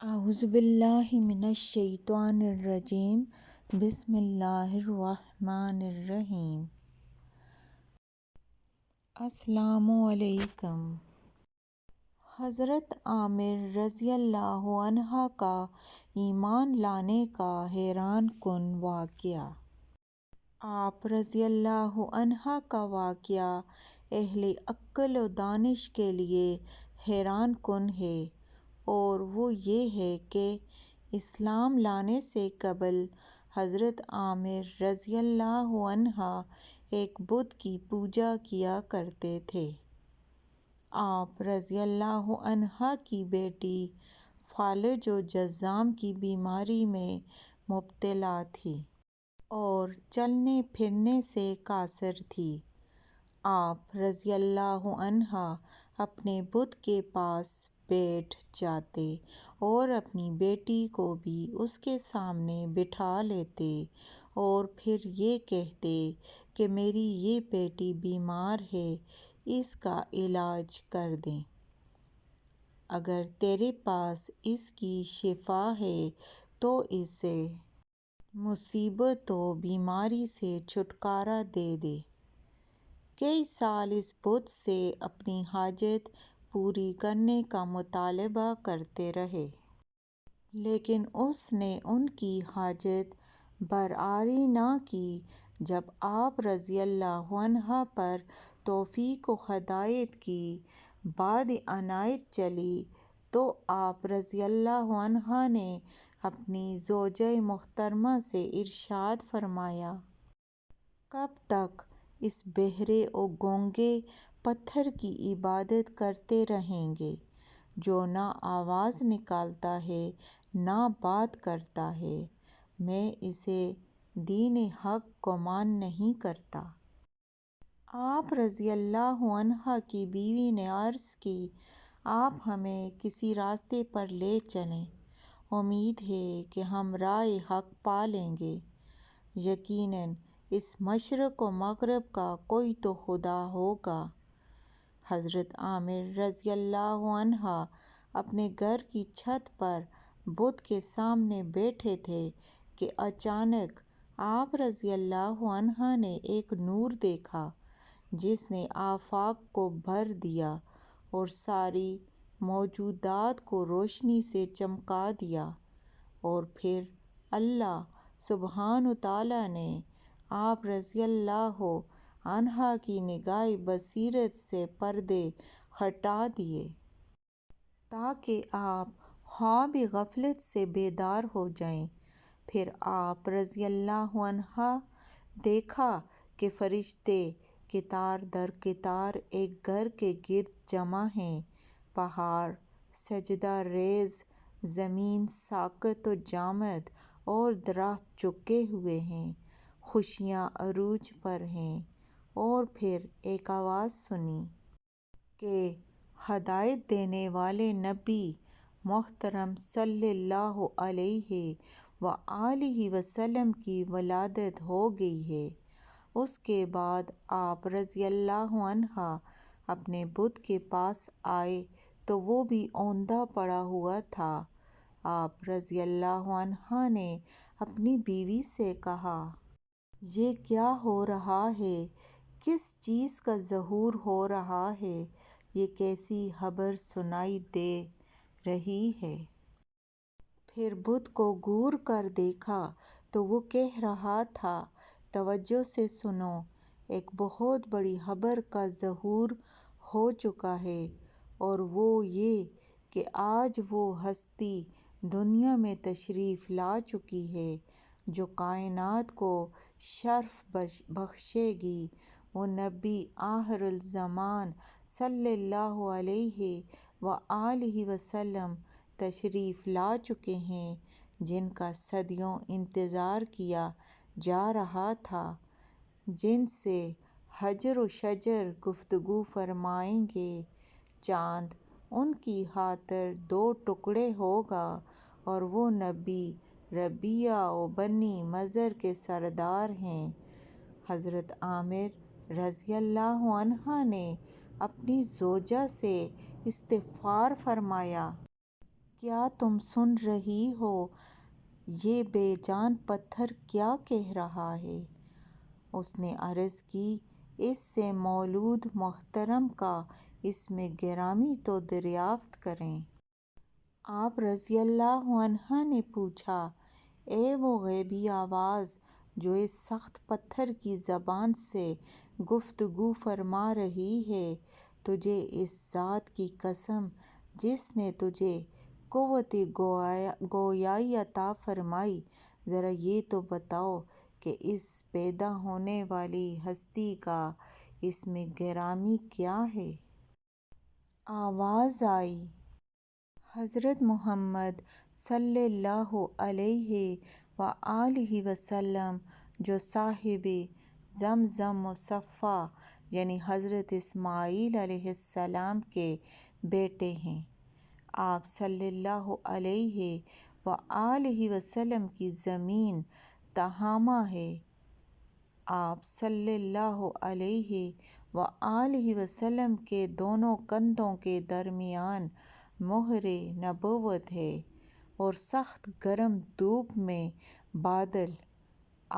اعوذ باللہ من الشیطان الرجیم بسم اللہ الرحمن الرحیم۔ السلام علیکم۔ حضرت عامر رضی اللہ عنہ کا ایمان لانے کا حیران کن واقعہ۔ آپ رضی اللہ عنہ کا واقعہ اہل عقل و دانش کے لیے حیران کن ہے، اور وہ یہ ہے کہ اسلام لانے سے قبل حضرت عامر رضی اللہ عنہ ایک بت کی پوجا کیا کرتے تھے۔ آپ رضی اللہ عنہ کی بیٹی فالج و جذام کی بیماری میں مبتلا تھی اور چلنے پھرنے سے قاصر تھی۔ آپ رضی اللہ عنہ اپنے بت کے پاس بیٹھ جاتے اور اپنی بیٹی کو بھی اس کے سامنے بٹھا لیتے اور پھر یہ کہتے کہ میری یہ بیٹی بیمار ہے، اس کا علاج کر دیں۔ اگر تیرے پاس اس کی شفا ہے تو اسے مصیبت و بیماری سے چھٹکارا دے دے۔ کئی سال اس بت سے اپنی حاجت پوری کرنے کا مطالبہ کرتے رہے، لیکن اس نے ان کی حاجت برآری نہ کی۔ جب آپ رضی اللہ عنہ پر توفیق و ہدایت کی باد عنایت چلی تو آپ رضی اللہ عنہ نے اپنی زوجہ محترمہ سے ارشاد فرمایا، کب تک اس بہرے و گونگے پتھر کی عبادت کرتے رہیں گے، جو نہ آواز نکالتا ہے نہ بات کرتا ہے؟ میں اسے دین حق گمان نہیں کرتا۔ آپ رضی اللہ عنہ کی بیوی نے عرض کی، آپ ہمیں کسی راستے پر لے چلیں، امید ہے کہ ہم راہ حق پا لیں گے۔ یقیناً اس مشرق و مغرب کا کوئی تو خدا ہوگا۔ حضرت عامر رضی اللہ عنہ اپنے گھر کی چھت پر بت کے سامنے بیٹھے تھے کہ اچانک آپ رضی اللہ عنہ نے ایک نور دیکھا جس نے آفاق کو بھر دیا اور ساری موجودات کو روشنی سے چمکا دیا، اور پھر اللہ سبحانہ تعالیٰ نے آپ رضی اللہ عنہ کی نگاہ بصیرت سے پردے ہٹا دیے تاکہ آپ خواب غفلت سے بیدار ہو جائیں۔ پھر آپ رضی اللہ عنہ دیکھا کہ فرشتے قطار در قطار ایک گھر کے گرد جمع ہیں، پہاڑ سجدہ ریز، زمین ساکت و جامد اور درخت جھکے ہوئے ہیں، خوشیاں عروج پر ہیں۔ اور پھر ایک آواز سنی کہ ہدایت دینے والے نبی محترم صلی اللہ علیہ وآلہ وسلم کی ولادت ہو گئی ہے۔ اس کے بعد آپ رضی اللہ عنہ اپنے بت کے پاس آئے تو وہ بھی اوندا پڑا ہوا تھا۔ آپ رضی اللہ عنہ نے اپنی بیوی سے کہا، یہ کیا ہو رہا ہے؟ کس چیز کا ظہور ہو رہا ہے؟ یہ کیسی خبر سنائی دے رہی ہے؟ پھر بت کو گور کر دیکھا تو وہ کہہ رہا تھا، توجہ سے سنو، ایک بہت بڑی خبر کا ظہور ہو چکا ہے، اور وہ یہ کہ آج وہ ہستی دنیا میں تشریف لا چکی ہے جو کائنات کو شرف بخشے گی۔ وہ نبی آخر الزمان صلی اللہ علیہ وآلہ وسلم تشریف لا چکے ہیں، جن کا صدیوں انتظار کیا جا رہا تھا، جن سے حجر و شجر گفتگو فرمائیں گے۔ چاند ان کی خاطر دو ٹکڑے ہوگا، اور وہ نبی ربیعہ و بنی مضر کے سردار ہیں۔ حضرت عامر رضی اللہ عنہ نے اپنی زوجہ سے استغفار فرمایا کیا تم سن رہی ہو یہ بے جان پتھر کیا کہہ رہا ہے؟ اس نے عرض کی، اس سے مولود محترم کا اسم گرامی تو دریافت کریں۔ آپ رضی اللہ عنہ نے پوچھا، اے وہ غیبی آواز جو اس سخت پتھر کی زبان سے گفتگو فرما رہی ہے، تجھے اس ذات کی قسم جس نے تجھے قوت گویائی عطا فرمائی، ذرا یہ تو بتاؤ کہ اس پیدا ہونے والی ہستی کا اسم گرامی کیا ہے؟ آواز آئی، حضرت محمد صلی اللہ علیہ وآلہ وسلم جو صاحب زمزم مصفا یعنی حضرت اسماعیل علیہ السلام کے بیٹے ہیں۔ آپ صلی اللہ علیہ وآلہ وسلم کی زمین تہامہ ہے۔ آپ صلی اللہ علیہ وآلہ وسلم کے دونوں کندھوں کے درمیان مہر نبوت ہے اور سخت گرم دھوپ میں بادل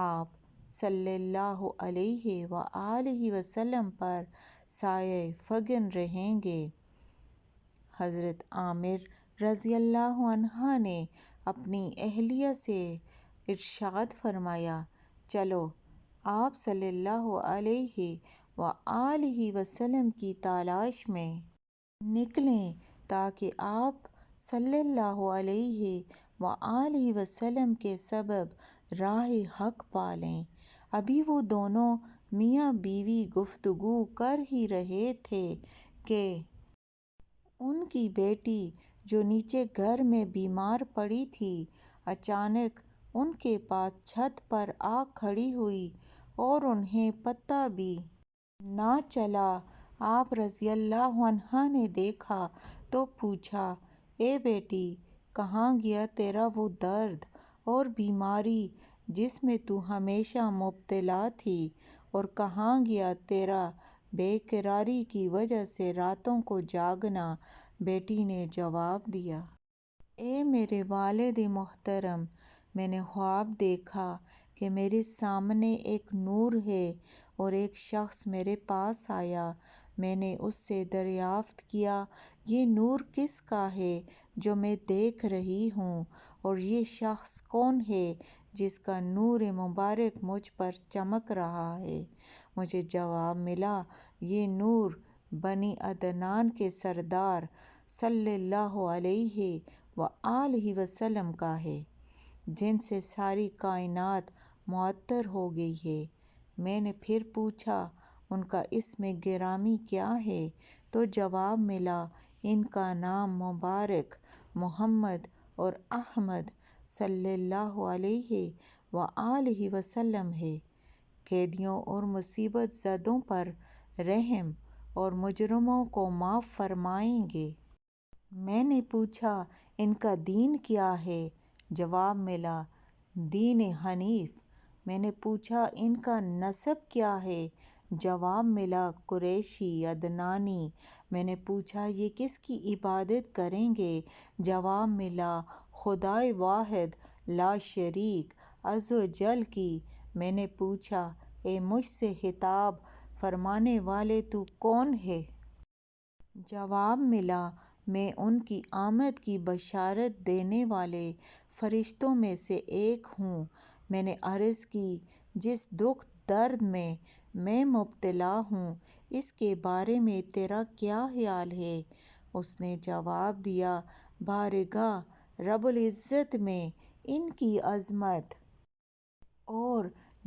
آپ صلی اللہ علیہ وآلہ وسلم پر سایہ فگن رہیں گے۔ حضرت عامر رضی اللہ عنہ نے اپنی اہلیہ سے ارشاد فرمایا، چلو آپ صلی اللہ علیہ وآلہ وسلم کی تلاش میں نکلیں تاکہ آپ صلی اللہ علیہ وآلہ وسلم کے سبب راہ حق پا لیں۔ ابھی وہ دونوں میاں بیوی گفتگو کر ہی رہے تھے کہ ان کی بیٹی جو نیچے گھر میں بیمار پڑی تھی، اچانک ان کے پاس چھت پر آ کھڑی ہوئی اور انہیں پتہ بھی نہ چلا۔ آپ رضی اللہ عنہ نے دیکھا تو پوچھا، اے بیٹی، کہاں گیا تیرا وہ درد اور بیماری جس میں تو ہمیشہ مبتلا تھی، اور کہاں گیا تیرا بے قراری کی وجہ سے راتوں کو جاگنا؟ بیٹی نے جواب دیا، اے میرے والد محترم، میں نے خواب دیکھا کہ میرے سامنے ایک نور ہے اور ایک شخص میرے پاس آیا۔ میں نے اس سے دریافت کیا، یہ نور کس کا ہے جو میں دیکھ رہی ہوں، اور یہ شخص کون ہے جس کا نور مبارک مجھ پر چمک رہا ہے؟ مجھے جواب ملا، یہ نور بنی عدنان کے سردار صلی اللہ علیہ وآلہ وسلم کا ہے، جن سے ساری کائنات معطر ہو گئی ہے۔ میں نے پھر پوچھا، ان کا اسم گرامی کیا ہے؟ تو جواب ملا، ان کا نام مبارک محمد اور احمد صلی اللہ علیہ وآلہ وسلم ہے۔ قیدیوں اور مصیبت زدوں پر رحم اور مجرموں کو معاف فرمائیں گے۔ میں نے پوچھا، ان کا دین کیا ہے؟ جواب ملا، دین حنیف۔ میں نے پوچھا، ان کا نسب کیا ہے؟ جواب ملا، قریشی، عدنانی۔ میں نے پوچھا، یہ کس کی عبادت کریں گے؟ جواب ملا، خدائے واحد لا شریک عز و جل کی۔ میں نے پوچھا، اے مجھ سے خطاب فرمانے والے تو کون ہے؟ جواب ملا، میں ان کی آمد کی بشارت دینے والے فرشتوں میں سے ایک ہوں۔ میں نے عرض کی، جس دکھ درد میں میں مبتلا ہوں اس کے بارے میں تیرا کیا خیال ہے؟ اس نے جواب دیا، بارگاہ رب العزت میں ان کی عظمت اور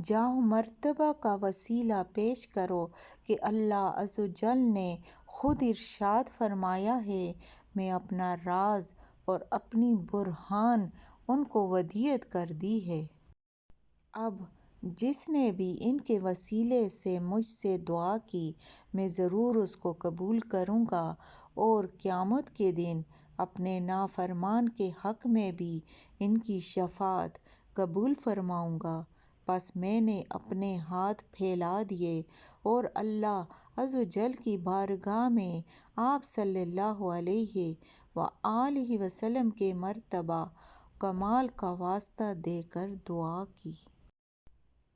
جاہ و مرتبہ کا وسیلہ پیش کرو کہ اللہ عز و جل نے خود ارشاد فرمایا ہے، میں اپنا راز اور اپنی برہان ان کو ودیعت کر دی ہے۔ اب جس نے بھی ان کے وسیلے سے مجھ سے دعا کی، میں ضرور اس کو قبول کروں گا، اور قیامت کے دن اپنے نافرمان کے حق میں بھی ان کی شفاعت قبول فرماؤں گا۔ پس میں نے اپنے ہاتھ پھیلا دیے اور اللہ عز و جل کی بارگاہ میں آپ صلی اللہ علیہ وآلہ وسلم کے مرتبہ کمال کا واسطہ دے کر دعا کی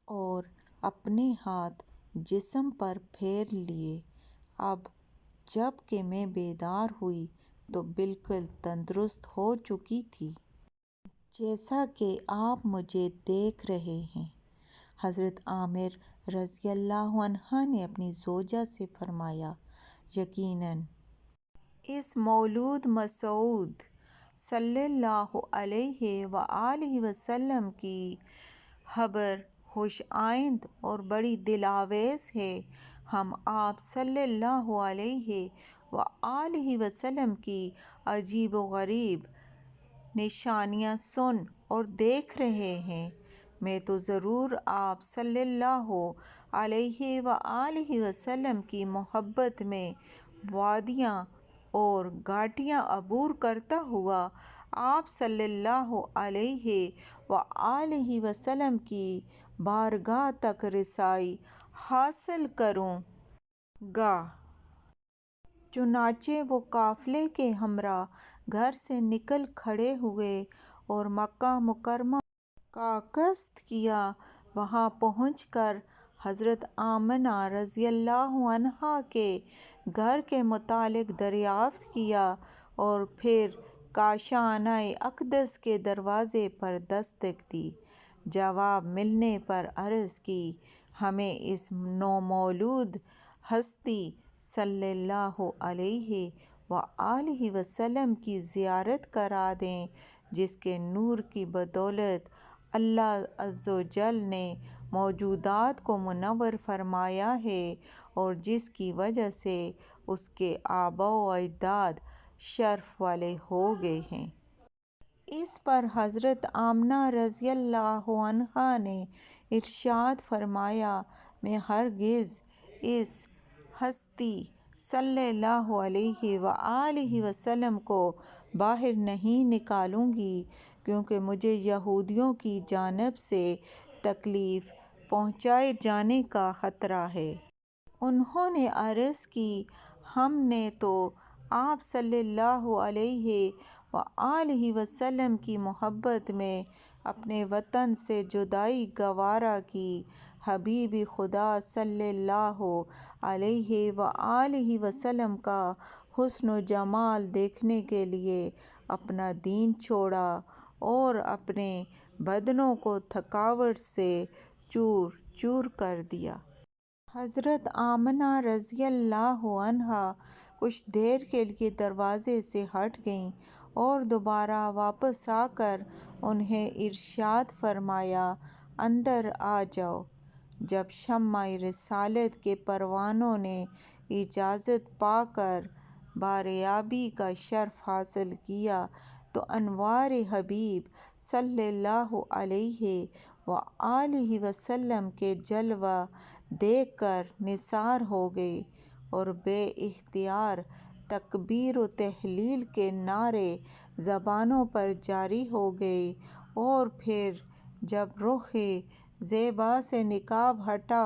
اور اپنے ہاتھ جسم پر پھیر لیے۔ اب جب کہ میں بیدار ہوئی تو بالکل تندرست ہو چکی تھی، جیسا کہ آپ مجھے دیکھ رہے ہیں۔ حضرت عامر رضی اللہ عنہ نے اپنی زوجہ سے فرمایا، یقیناً اس مولود مسعود صلی اللہ علیہ وآلہ وسلم کی خبر خوش آئند اور بڑی دل آویز ہے۔ ہم آپ صلی اللہ علیہ وآلہ وسلم کی عجیب و غریب نشانیاں سن اور دیکھ رہے ہیں۔ میں تو ضرور آپ صلی اللہ علیہ وآلہ وسلم کی محبت میں وادیاں اور گھاٹیاں عبور کرتا ہوا آپ صلی اللہ علیہ وآلہ وسلم کی بارگاہ تک رسائی حاصل کروں گا۔ چنانچہ وہ قافلے کے ہمراہ گھر سے نکل کھڑے ہوئے اور مکہ مکرمہ کا قصد کیا۔ وہاں پہنچ کر حضرت آمنہ رضی اللہ عنہا کے گھر کے متعلق دریافت کیا اور پھر کاشانہ اقدس کے دروازے پر دستک دی۔ جواب ملنے پر عرض کی، ہمیں اس نومولود ہستی صلی اللہ علیہ وآلہ وسلم کی زیارت کرا دیں، جس کے نور کی بدولت اللہ عز و جل نے موجودات کو منور فرمایا ہے اور جس کی وجہ سے اس کے آباء و اجداد شرف والے ہو گئے ہیں۔ اس پر حضرت آمنہ رضی اللہ عنہا نے ارشاد فرمایا، میں ہرگز اس ہستی صلی اللہ علیہ وآلہ وسلم کو باہر نہیں نکالوں گی، کیونکہ مجھے یہودیوں کی جانب سے تکلیف پہنچائے جانے کا خطرہ ہے۔ انہوں نے عرض کی، ہم نے تو آپ صلی اللہ علیہ وآلہ وسلم کی محبت میں اپنے وطن سے جدائی گوارا کی۔ حبیب خدا صلی اللہ علیہ وآلہ وسلم کا حسن و جمال دیکھنے کے لیے اپنا دین چھوڑا اور اپنے بدنوں کو تھکاوٹ سے چور چور کر دیا۔ حضرت آمنہ رضی اللہ عنہا کچھ دیر کے لیے دروازے سے ہٹ گئیں اور دوبارہ واپس آ کر انہیں ارشاد فرمایا، اندر آ جاؤ۔ جب شمع رسالت کے پروانوں نے اجازت پا کر باریابی کا شرف حاصل کیا تو انوار حبیب صلی اللہ علیہ وآلہ وسلم کے جلوہ دیکھ کر نثار ہو گئے اور بے اختیار تکبیر و تہلیل کے نعرے زبانوں پر جاری ہو گئے، اور پھر جب رخ زیبا سے نقاب ہٹا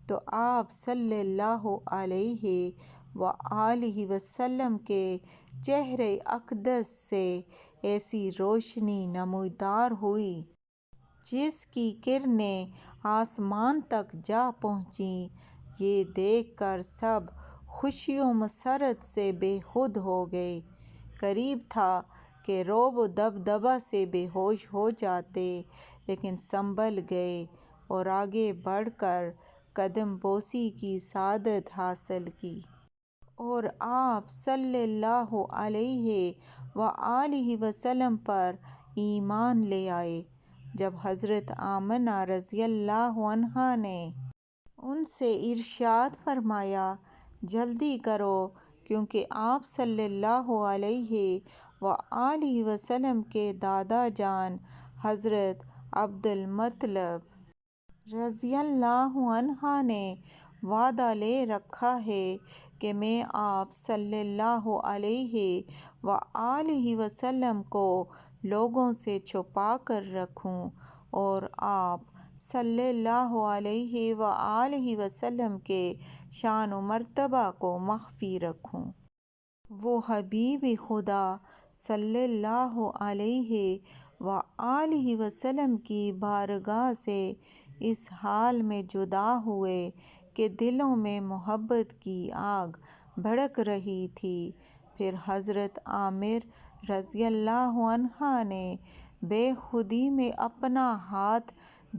تو آپ صلی اللہ علیہ وآلہ وسلم کے چہرہ اقدس سے ایسی روشنی نمودار ہوئی جس کی کرنیں آسمان تک جا پہنچیں۔ یہ دیکھ کر سب خوشی و مسرت سے بے خود ہو گئے۔ قریب تھا کہ رعب و دبدبہ سے بے ہوش ہو جاتے، لیکن سنبھل گئے اور آگے بڑھ کر قدم بوسی کی سعادت حاصل کی اور آپ صلی اللہ علیہ وآلہ وسلم پر ایمان لے آئے۔ جب حضرت آمنہ رضی اللہ عنہا نے ان سے ارشاد فرمایا، جلدی کرو، کیونکہ آپ صلی اللہ علیہ وآلہ وسلم کے دادا جان حضرت عبد المطلب رضی اللہ عنہ نے وعدہ لے رکھا ہے کہ میں آپ صلی اللہ علیہ وآلہ وسلم کو لوگوں سے چھپا کر رکھوں اور آپ صلی اللہ علیہ وآلہ وسلم کے شان و مرتبہ کو مخفی رکھوں۔ وہ حبیب خدا صلی اللہ علیہ وآلہ وسلم کی بارگاہ سے اس حال میں جدا ہوئے کہ دلوں میں محبت کی آگ بھڑک رہی تھی۔ پھر حضرت عامر رضی اللہ عنہ نے بے خودی میں اپنا ہاتھ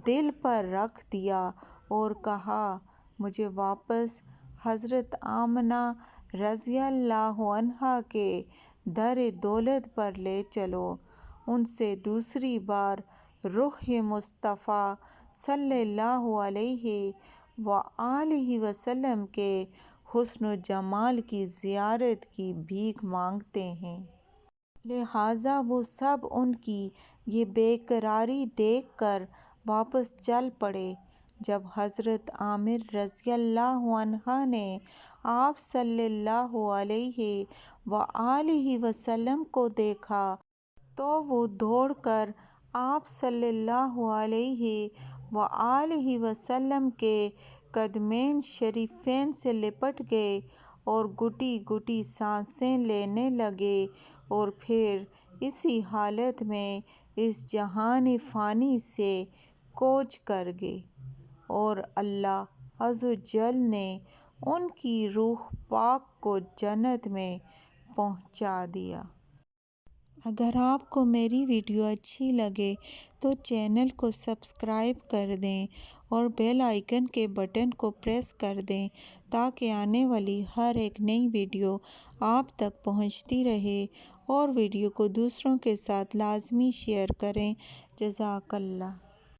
دل پر رکھ دیا اور کہا، مجھے واپس حضرت آمنہ رضی اللہ عنہا کے در دولت پر لے چلو۔ ان سے دوسری بار رخ مصطفیٰ صلی اللہ علیہ وآلہ وسلم کے حسن و جمال کی زیارت کی بھیک مانگتے ہیں۔ لہٰذا وہ سب ان کی یہ بے قراری دیکھ کر واپس چل پڑے۔ جب حضرت عامر رضی اللہ عنہ نے آپ صلی اللہ علیہ وآلہ وسلم کو دیکھا تو وہ دوڑ کر آپ صلی اللہ علیہ وآلہ وسلم کے قدمین شریفین سے لپٹ گئے اور گھٹی گھٹی سانسیں لینے لگے اور پھر اسی حالت میں اس جہان فانی سے کوچ کر گئے اور اللہ عز و جل نے ان کی روح پاک کو جنت میں پہنچا دیا۔ اگر آپ کو میری ویڈیو اچھی لگے تو چینل کو سبسکرائب کر دیں اور بیل آئیکن کے بٹن کو پریس کر دیں تاکہ آنے والی ہر ایک نئی ویڈیو آپ تک پہنچتی رہے، اور ویڈیو کو دوسروں کے ساتھ لازمی شیئر کریں۔ جزاک اللہ۔